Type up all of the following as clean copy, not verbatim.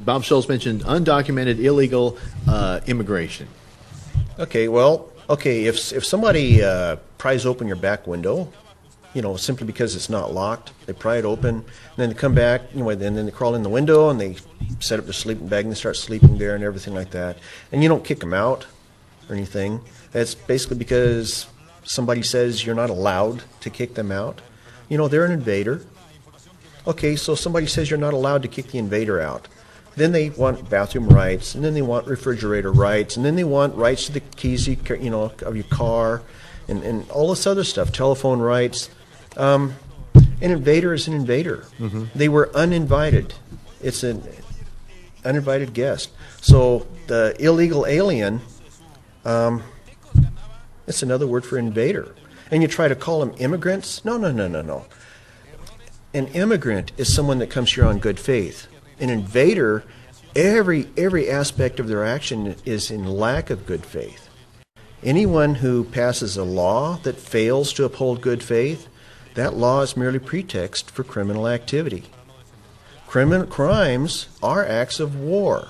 Bob Shultz mentioned undocumented illegal immigration. Okay, well, if somebody pries open your back window, simply because it's not locked, they pry it open, and then they come back, and then they crawl in the window, and they set up their sleeping bag, and they start sleeping there and everything like that. And you don't kick them out or anything. That's basically because somebody says you're not allowed to kick them out. They're an invader. Okay, so somebody says you're not allowed to kick the invader out. Then they want bathroom rights, and then they want refrigerator rights, and then they want rights to the keys of your car, and all this other stuff, telephone rights. An invader is an invader. Mm-hmm. They were uninvited. It's an uninvited guest. So the illegal alien, it's another word for invader. And you try to call them immigrants? No. An immigrant is someone that comes here on good faith. An invader, every aspect of their action is in lack of good faith. Anyone who passes a law that fails to uphold good faith, that law is merely pretext for criminal activity. Crimes are acts of war.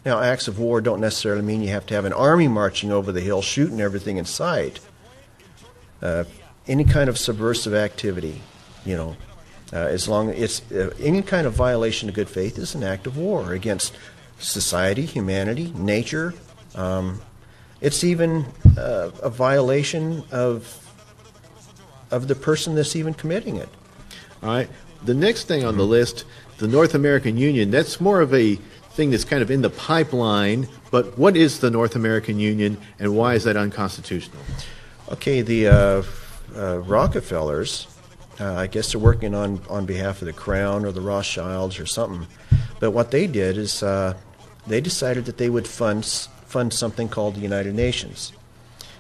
Now, acts of war don't necessarily mean you have to have an army marching over the hill shooting everything in sight. Any kind of subversive activity, as long as it's any kind of violation of good faith is an act of war against society, humanity, nature. It's even a violation of the person that's even committing it. All right. The next thing on the list, the North American Union, that's more of a thing that's kind of in the pipeline, but what is the North American Union and why is that unconstitutional? Okay, the Rockefellers, I guess they're working on behalf of the Crown or the Rothschilds or something, but what they did is they decided that they would fund something called the United Nations.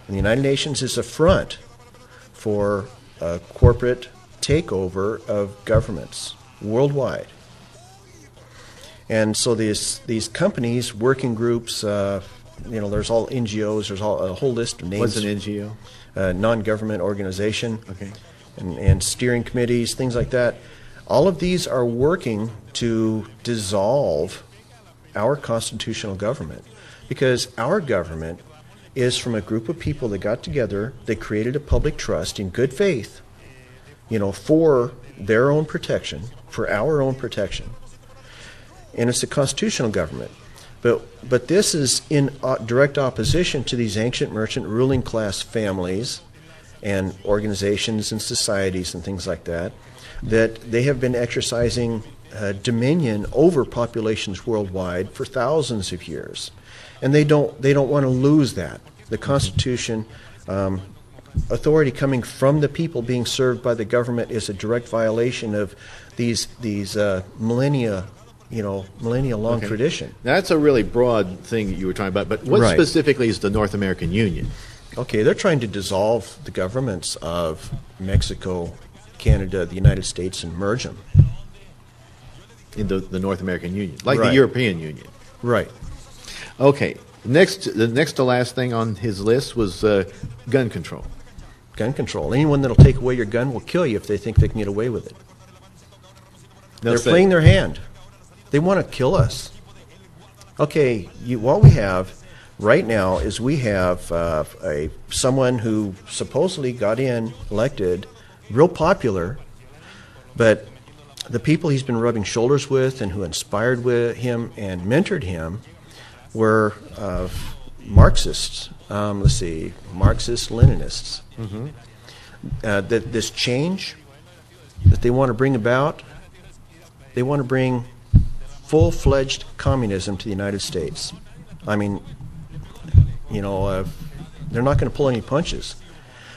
And the United Nations is a front for a corporate takeover of governments worldwide. And so these companies, working groups, there's all NGOs, there's a whole list of names. What's an NGO? Non-government organization. Okay. And steering committees, things like that. All of these are working to dissolve our constitutional government because our government is from a group of people that got together, they created a public trust in good faith, for their own protection, for our own protection. And it's a constitutional government. But this is in direct opposition to these ancient merchant ruling class families and organizations and societies and things like that they have been exercising dominion over populations worldwide for thousands of years. And they don't want to lose that. The Constitution, authority coming from the people being served by the government is a direct violation of these millennia long tradition. Now, that's a really broad thing that you were talking about, but what specifically is the North American Union? Okay, they're trying to dissolve the governments of Mexico, Canada, the United States, and merge them. In the North American Union, like the European Union. Right. Okay, the next to last thing on his list was gun control. Gun control. Anyone that'll take away your gun will kill you if they think they can get away with it. They're playing their hand. They want to kill us. Okay, what we have right now is we have someone who supposedly got elected, real popular, but the people he's been rubbing shoulders with and who inspired with him and mentored him were Marxists. Marxist-Leninists. Mm-hmm. This change that they want to bring about, they want to bring full-fledged communism to the United States. I mean, they're not going to pull any punches.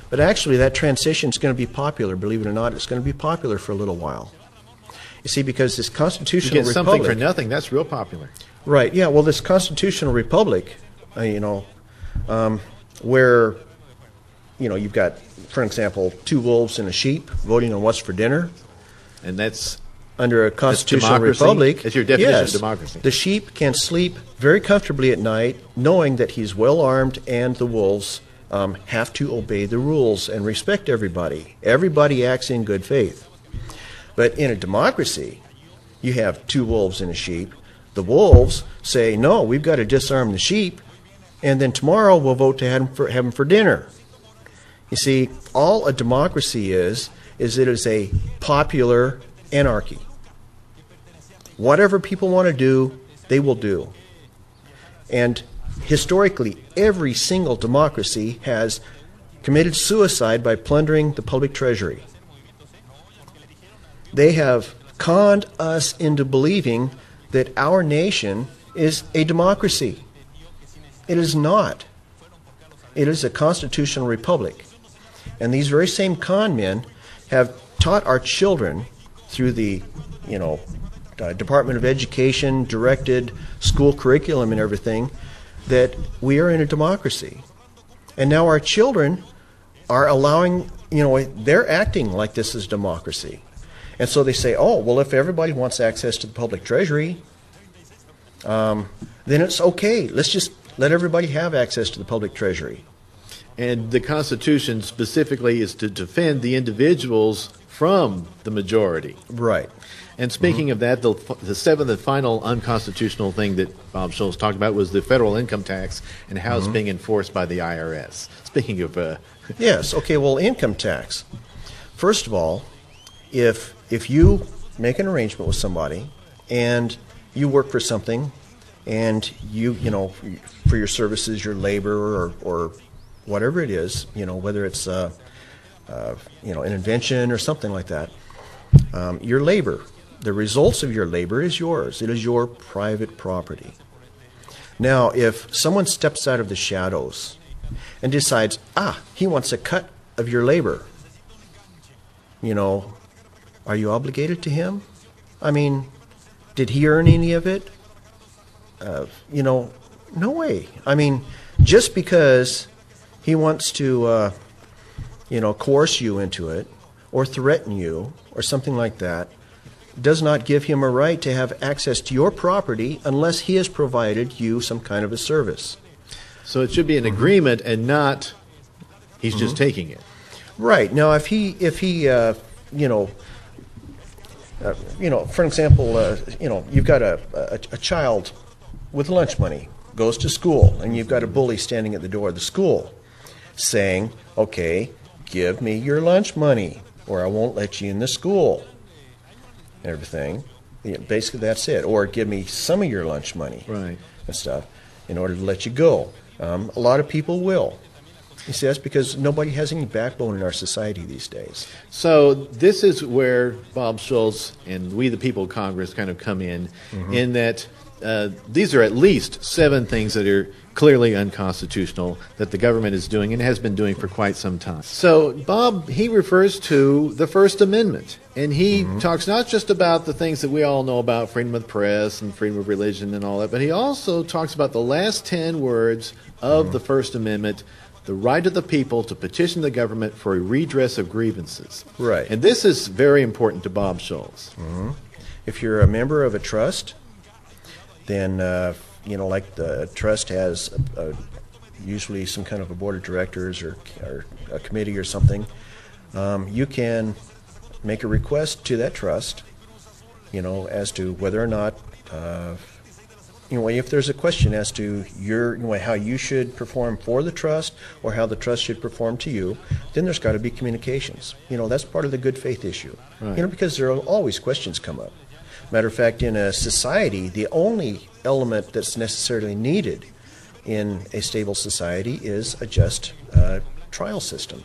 But actually, that transition is going to be popular. Believe it or not, it's going to be popular for a little while. You see, because this constitutional republic... You get something for nothing, that's real popular. Right, yeah. Well, this constitutional republic, where, you've got, for example, two wolves and a sheep voting on what's for dinner. And that's... Under a constitutional republic, that's your definition of democracy. The sheep can sleep very comfortably at night, knowing that he's well armed, and the wolves have to obey the rules and respect everybody. Everybody acts in good faith. But in a democracy, you have two wolves and a sheep. The wolves say, no, we've got to disarm the sheep, and then tomorrow we'll vote to have them for dinner. You see, all a democracy is it is a popular anarchy. Whatever people want to do, they will do. And historically, every single democracy has committed suicide by plundering the public treasury. They have conned us into believing that our nation is a democracy. It is not. It is a constitutional republic. And these very same con men have taught our children through the, Department of Education directed school curriculum and everything that we are in a democracy. And now our children are allowing, they're acting like this is democracy. And so they say, oh, well, if everybody wants access to the public treasury, then it's okay. Let's just let everybody have access to the public treasury. And the Constitution specifically is to defend the individuals from the majority. Right. And speaking of that, the seventh and final unconstitutional thing that Bob Shultz talked about was the federal income tax and how it's being enforced by the IRS. Speaking of... Yes, okay, well, income tax. First of all, if you make an arrangement with somebody and you work for something and you for your services, your labor or whatever it is, whether it's an invention or something like that, your labor, the results of your labor is yours. It is your private property. Now, if someone steps out of the shadows and decides, he wants a cut of your labor, are you obligated to him? I mean, did he earn any of it? No way. I mean, just because he wants to, coerce you into it or threaten you or something like that does not give him a right to have access to your property unless he has provided you some kind of a service. So it should be an agreement and not he's just taking it. Right. Now, if he for example, you've got a child with lunch money, goes to school, and you've got a bully standing at the door of the school saying, okay, give me your lunch money or I won't let you in the school. Everything. Basically, that's it. Or give me some of your lunch money and stuff in order to let you go. A lot of people will. You see, that's because nobody has any backbone in our society these days. So this is where Bob Shultz and we the people of Congress kind of come in that these are at least 7 things that are clearly unconstitutional that the government is doing and has been doing for quite some time. So Bob, he refers to the First Amendment, and he talks not just about the things that we all know about, freedom of the press and freedom of religion and all that, but he also talks about the last 10 words of the First Amendment, the right of the people to petition the government for a redress of grievances. Right. And this is very important to Bob Shultz. If you're a member of a trust, then like the trust has usually some kind of a board of directors or a committee or something, you can make a request to that trust, as to whether or not, if there's a question as to how you should perform for the trust or how the trust should perform to you, then there's got to be communications. That's part of the good faith issue. Right. Because there will always questions come up. Matter of fact, in a society, the only element that's necessarily needed in a stable society is a just trial system.